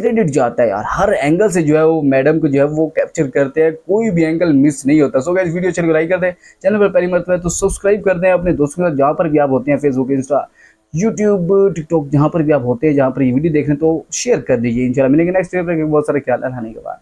Credit जाता है यार, हर एंगल से जो है वो मैडम को जो है वो कैप्चर करते हैं, कोई भी एंगल मिस नहीं होता। सो गाइस वीडियो चैनल को लाइक कर दें, चैनल पर पहली मरतबा है तो सब्सक्राइब कर दें अपने दोस्तों के साथ, जहाँ पर भी आप होते हैं, फेसबुक, इंस्टा, यूट्यूब, टिकटॉक, जहाँ पर भी आप होते हैं, जहाँ पर ये वीडियो देख रहे हैं तो शेयर कर दीजिए। इंशाल्लाह मिलेंगे नेक्स्ट वीडियो पर, बहुत सारे ख्याल रखने के बाद।